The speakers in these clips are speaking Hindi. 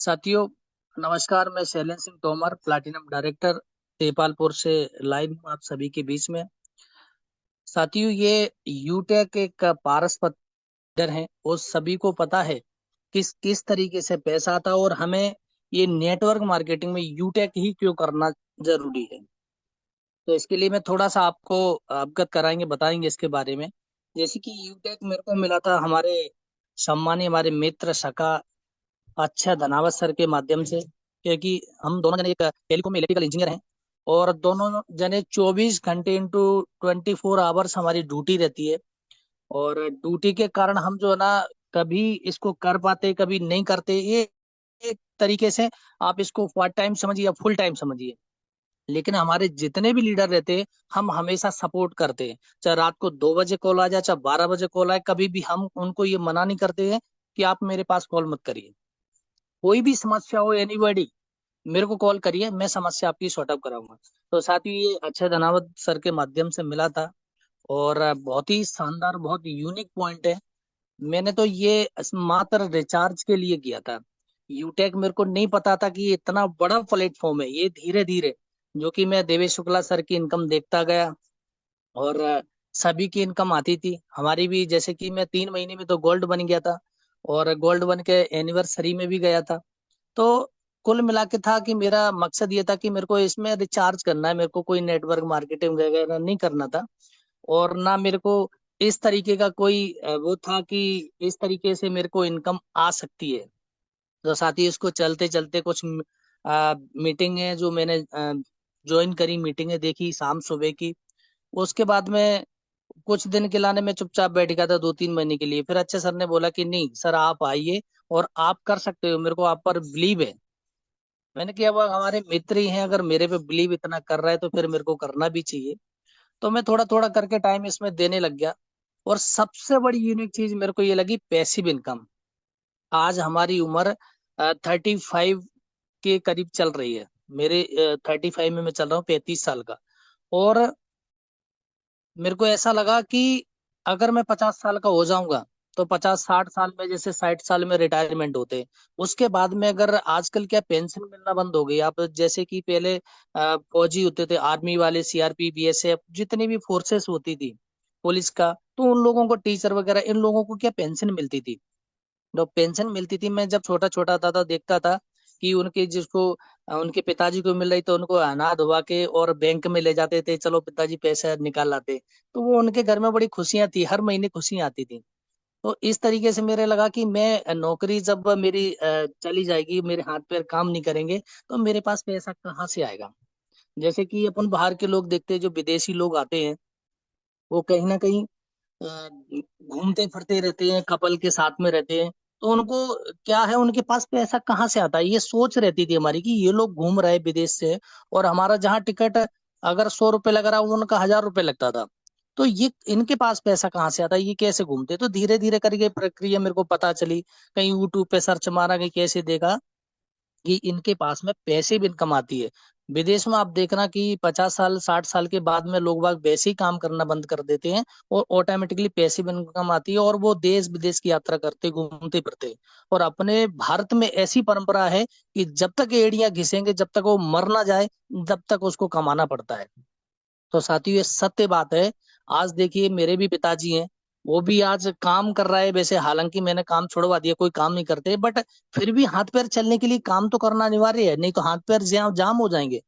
साथियों, नमस्कार। मैं शैलेंद्र सिंह तोमर, प्लाटिनम डायरेक्टर, देपालपुर से लाइव हूं आप सभी के बीच में। साथियों, ये यूटेक एक पारस पत्थर है और सभी को पता है किस किस तरीके से पैसा आता है और हमें ये नेटवर्क मार्केटिंग में यूटेक ही क्यों करना जरूरी है। तो इसके लिए मैं थोड़ा सा आपको अवगत कराएंगे, बताएंगे इसके बारे में। जैसे कि यूटेक मेरे को मिला था हमारे सम्मानीय, हमारे मित्र सखा अच्छा धनावत सर के माध्यम से, क्योंकि हम दोनों जने एक टेलीकॉम में इलेक्ट्रिकल इंजीनियर हैं और दोनों जने 24 घंटे इंटू 24 आवर्स हमारी ड्यूटी रहती है। और ड्यूटी के कारण हम जो है ना, कभी इसको कर पाते कभी नहीं करते। ये एक तरीके से आप इसको पार्ट टाइम समझिए या फुल टाइम समझिए, लेकिन हमारे जितने भी लीडर रहते हैं हम हमेशा सपोर्ट करते हैं। चाहे रात को 2 बजे कॉल आ जाए, चाहे 12 बजे कॉल आए, कभी भी हम उनको ये मना नहीं करते हैं कि आप मेरे पास कॉल मत करिए। कोई भी समस्या हो, एनीबॉडी, मेरे को कॉल करिए, मैं समस्या आपकी सॉर्ट आउट कराऊंगा। तो साथ ही ये अक्षय धनावत सर के माध्यम से मिला था और बहुत ही शानदार, बहुत यूनिक पॉइंट है। मैंने तो ये मात्र रिचार्ज के लिए किया था। यूटेक मेरे को नहीं पता था कि ये इतना बड़ा प्लेटफॉर्म है। ये धीरे धीरे जो कि मैं देवेश शुक्ला सर की इनकम देखता गया और सभी की इनकम आती थी, हमारी भी। जैसे कि मैं 3 महीने में तो गोल्ड बन गया था और गोल्ड बन के एनिवर्सरी में भी गया था। तो कुल मिला के था कि मेरा मकसद ये था कि मेरे को इसमें रिचार्ज करना है, मेरे को कोई नेटवर्क मार्केटिंग वगैरह नहीं करना था। और ना मेरे को इस तरीके का कोई वो था कि इस तरीके से मेरे को इनकम आ सकती है। तो साथ ही इसको चलते चलते कुछ मीटिंग है जो मैंने ज्वाइन करी, मीटिंगें देखी शाम सुबह की। उसके बाद में कुछ दिन के लाने में चुपचाप बैठ गया था, 2-3 महीने के लिए। फिर अच्छे सर ने बोला कि नहीं सर, आप आइए और आप कर सकते हो, मेरे को आप पर बिलीव है। मैंने किया, वो हमारे मित्र ही हैं, अगर मेरे पे बिलीव इतना कर रहा है तो फिर मेरे को करना भी चाहिए। तो मैं थोड़ा थोड़ा करके टाइम इसमें देने लग गया। और सबसे बड़ी यूनिक चीज मेरे को ये लगी, पैसिव इनकम। आज हमारी उम्र 35 के करीब चल रही है। मेरे 35 में मैं चल रहा हूँ, 35 साल का। और मेरे को ऐसा लगा कि अगर मैं 50 साल का हो जाऊंगा तो 50-60 साल में, जैसे 60 साल में रिटायरमेंट होते हैं, उसके बाद में अगर आजकल क्या पेंशन मिलना बंद हो गई। आप जैसे कि पहले फौजी होते थे, आर्मी वाले, सीआरपी, बीएसएफ, जितनी भी फोर्सेस होती थी, पुलिस का, तो उन लोगों को, टीचर वगैरह, इन लोगों को क्या पेंशन मिलती थी। जो पेंशन मिलती थी, मैं जब छोटा छोटा था तो देखता था कि उनके जिसको उनके पिताजी को मिल रही तो उनको अनाथ धोवा के और बैंक में ले जाते थे, चलो पिताजी पैसा निकाल लाते। तो वो उनके घर में बड़ी खुशियां थी, हर महीने खुशियां आती थी। तो इस तरीके से मेरे लगा कि मैं नौकरी जब मेरी चली जाएगी, मेरे हाथ पैर काम नहीं करेंगे, तो मेरे पास पैसा कहाँ से आएगा। जैसे कि अपन बाहर के लोग देखते हैं, जो विदेशी लोग आते हैं, वो कहीं ना कहीं घूमते फिरते रहते हैं, कपल के साथ में रहते हैं। तो उनको क्या है, उनके पास पैसा कहाँ से आता है, ये सोच रहती थी हमारी कि ये लोग घूम रहे विदेश से, और हमारा जहाँ टिकट अगर 100 रुपये लग रहा है, वो उनका 1000 रुपये लगता था। तो ये इनके पास पैसा कहाँ से आता है, ये कैसे घूमते। तो धीरे धीरे करके प्रक्रिया मेरे को पता चली। कहीं यूट्यूब पे सर्च मारा, कहीं कैसे देखा कि इनके पास में पैसे भी इनकम आती है। विदेश में आप देखना कि 50 साल 60 साल के बाद में लोग बाग वैसे ही काम करना बंद कर देते हैं और ऑटोमेटिकली पैसिव इनकम आती है और वो देश विदेश की यात्रा करते, घूमते फिरते। और अपने भारत में ऐसी परंपरा है कि जब तक एड़ियां घिसेंगे, जब तक वो मर ना जाए, तब तक उसको कमाना पड़ता है। तो साथियों, ये सत्य बात है। आज देखिए, मेरे भी पिताजी हैं, वो भी आज काम कर रहा है वैसे, हालांकि मैंने काम छुड़वा दिया, कोई काम नहीं करते, बट फिर भी हाथ पैर चलने के लिए काम तो करना अनिवार्य है, नहीं तो हाथ पैर जाम जाम हो जाएंगे।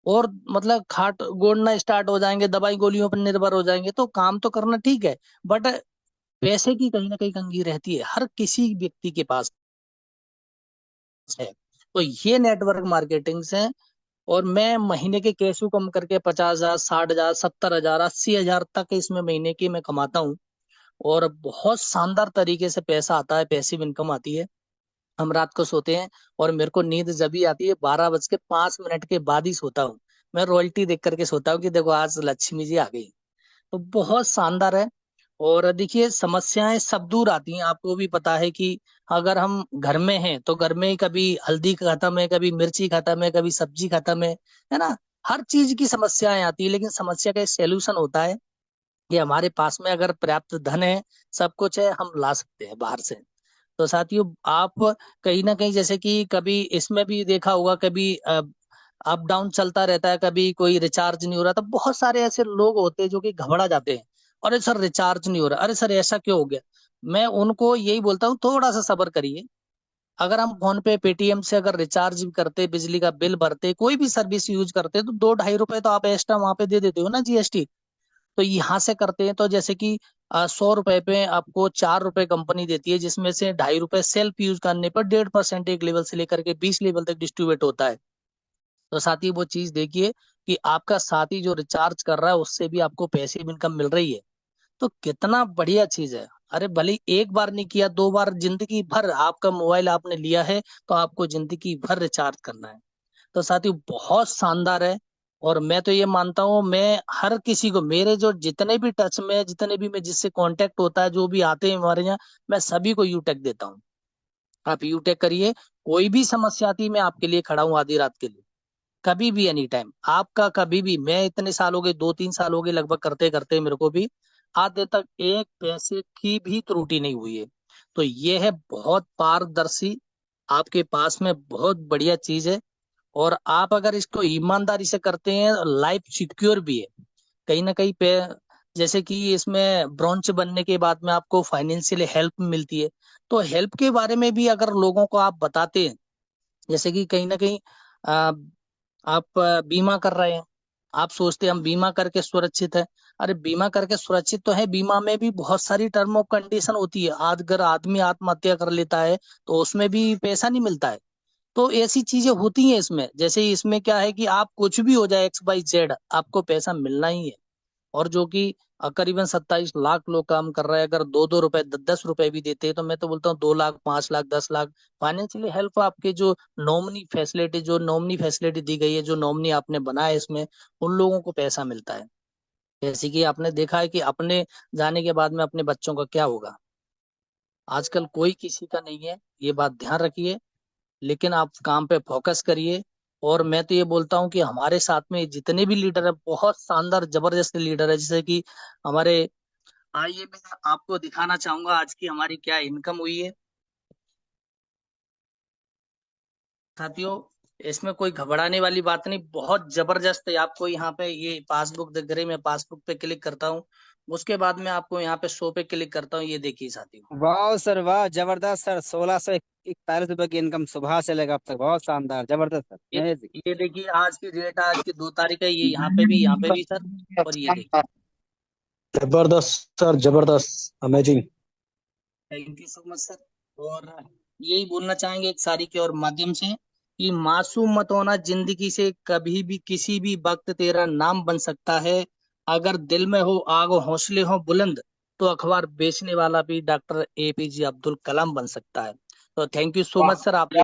और मतलब खाट गोड़ना स्टार्ट हो जाएंगे, दवाई गोलियों पर निर्भर हो जाएंगे। तो काम तो करना ठीक है, बट पैसे की कहीं ना कहीं तंगी रहती है, हर किसी व्यक्ति के पास है। तो ये नेटवर्क मार्केटिंग से, और मैं महीने के कैशू कम करके 50,000, 60,000, 70,000, 80,000 तक इसमें महीने की मैं कमाता हूँ। और बहुत शानदार तरीके से पैसा आता है, पैसिव इनकम आती है। हम रात को सोते हैं और मेरे को नींद जब भी आती है, 12:05 के बाद ही सोता हूँ। मैं रॉयल्टी देख करके सोता हूँ कि देखो आज लक्ष्मी जी आ गई। तो बहुत शानदार है। और देखिए, समस्याएं सब दूर आती हैं, आपको भी पता है कि अगर हम घर में हैं तो घर में कभी हल्दी खत्म है, कभी मिर्ची खत्म है, कभी सब्जी खत्म है ना। हर चीज की समस्याएं आती है, लेकिन समस्या का एक सैल्यूशन होता है कि हमारे पास में अगर पर्याप्त धन है, सब कुछ है, हम ला सकते हैं बाहर से। तो साथियों आप कहीं ना कहीं जैसे कि कभी इसमें भी देखा होगा, कभी अप डाउन चलता रहता है, कभी कोई रिचार्ज नहीं हो रहा, तो बहुत सारे ऐसे लोग होते हैं जो कि घबरा जाते हैं, अरे सर रिचार्ज नहीं हो रहा, अरे सर ऐसा क्यों हो गया। मैं उनको यही बोलता हूँ थोड़ा सा सब्र करिए। अगर हम फोन पे पेटीएम से अगर रिचार्ज भी करते, बिजली का बिल भरते, कोई भी सर्विस यूज करते, तो 2-2.5 रुपए तो आप एक्स्ट्रा वहां पे दे देते हो ना जीएसटी। तो यहाँ से करते हैं तो जैसे कि 100 रुपए पे आपको 4 रुपए कंपनी देती है, जिसमें से 2.5 रुपए सेल्फ यूज करने पर 1.5% एक लेवल से लेकर के 20 लेवल तक डिस्ट्रीब्यूट होता है। तो साथ ही वो चीज देखिए कि आपका साथी जो रिचार्ज कर रहा है उससे भी आपको पैसे इनकम मिल रही है। तो कितना बढ़िया चीज है। अरे भले ही एक बार नहीं किया, 2 बार, जिंदगी भर आपका मोबाइल आपने लिया है तो आपको जिंदगी भर रिचार्ज करना है। तो साथियों बहुत शानदार है। और मैं तो ये मानता हूँ, मैं हर किसी को, मेरे जो जितने भी टच में, जितने भी मैं जिससे कांटेक्ट होता है, जो भी आते हैं हमारे यहाँ, मैं सभी को यूटेक देता हूँ। आप यूटेक करिए, कोई भी समस्या आती है मैं आपके लिए खड़ा हूँ आधी रात के लिए, कभी भी, एनी टाइम आपका कभी भी। मैं इतने साल हो गए, 2-3 साल हो गए लगभग करते करते मेरे को भी, आज दिन तक एक पैसे की भी त्रुटि नहीं हुई है। तो ये है बहुत पारदर्शी, आपके पास में बहुत बढ़िया चीज है। और आप अगर इसको ईमानदारी से करते हैं, लाइफ सिक्योर भी है। कहीं ना कहीं पे जैसे कि इसमें ब्रांच बनने के बाद में आपको फाइनेंशियल हेल्प मिलती है। तो हेल्प के बारे में भी अगर लोगों को आप बताते हैं, जैसे कि कहीं ना कहीं आ, आप बीमा कर रहे हैं, आप सोचते हैं हम बीमा करके सुरक्षित है। अरे बीमा करके सुरक्षित तो है, बीमा में भी बहुत सारी टर्म ऑफ कंडीशन होती है। आज अगर आदमी आत्महत्या कर लेता है तो उसमें भी पैसा नहीं मिलता है। तो ऐसी चीजें होती हैं इसमें। जैसे ही इसमें क्या है कि आप कुछ भी हो जाए XYZ, आपको पैसा मिलना ही है। और जो कि करीबन 27 लाख लोग काम कर रहे हैं, अगर 2-2 रुपए 10-10 रुपए भी देते हैं, तो मैं तो बोलता हूँ 2 लाख 5 लाख 10 लाख फाइनेंशियली हेल्प आपके जो नॉमिनी फैसिलिटी दी गई है, जो नॉमिनी आपने बनाया है इसमें, उन लोगों को पैसा मिलता है। जैसे कि आपने देखा है कि अपने जाने के बाद में अपने बच्चों का क्या होगा। आजकल कोई किसी का नहीं है, ये बात ध्यान रखिए। लेकिन आप काम पे फोकस करिए। और मैं तो ये बोलता हूँ कि हमारे साथ में जितने भी लीडर है, बहुत शानदार जबरदस्त लीडर है। जैसे कि हमारे, आइए मैं आपको दिखाना चाहूंगा आज की हमारी क्या इनकम हुई है साथियों। इसमें कोई घबराने वाली बात नहीं, बहुत जबरदस्त है। आपको यहाँ पे ये पासबुक दिख रही, मैं पासबुक पे क्लिक करता हूँ, उसके बाद में आपको यहाँ पे शो पे क्लिक करता हूँ। ये देखिए साथियों, वाह सर वाह, जबरदस्त सर। 1641 रुपए की इनकम सुबह से लेकर अब तक, बहुत शानदार, जबरदस्त सर, ये अमेजिंग। ये देखिए आज की डेट, आज की 2 तारीख है, ये यहाँ पे भी सर। और ये देखिए, जबरदस्त सर, जबरदस्त, amazing. Thank you so much sir. और यही बोलना चाहेंगे एक सारी के और माध्यम से कि मासूम मत होना, जिंदगी से कभी भी किसी भी वक्त तेरा नाम बन सकता है। अगर दिल में हो आग, हौसले हो बुलंद, तो अखबार बेचने वाला भी डॉक्टर APJ अब्दुल कलाम बन सकता है। तो thank you so much sir, आपने